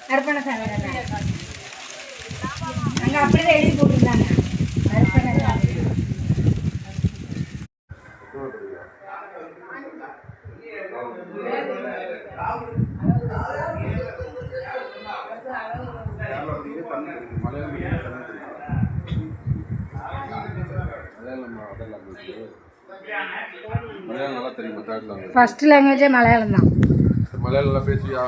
கற்பனை அங்கே அப்படிதான் எழுதி போட்டிருந்தாங்க. கற்பனை மலையாளம் நல்லா தெரியுமா? ஃபர்ஸ்ட் லாங்குவேஜே மலையாளம் தான். மலையாளம் நல்லா பேசுவியா?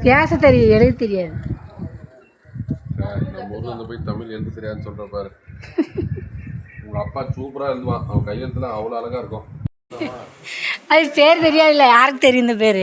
பேச தெரியும், எழுத தெரியாது. நம்ம ஊர்ல இருந்து போய் தமிழ் எழுத தெரியாதுன்னு சொல்ற பாரு. உங்க அப்பா சூப்பரா எழுதுவான், அவன் கையெழுத்துல அவ்வளோ அழகா இருக்கும். அது பேர் தெரியாதுல்ல, யாருக்கு தெரியும் இந்த பேர்?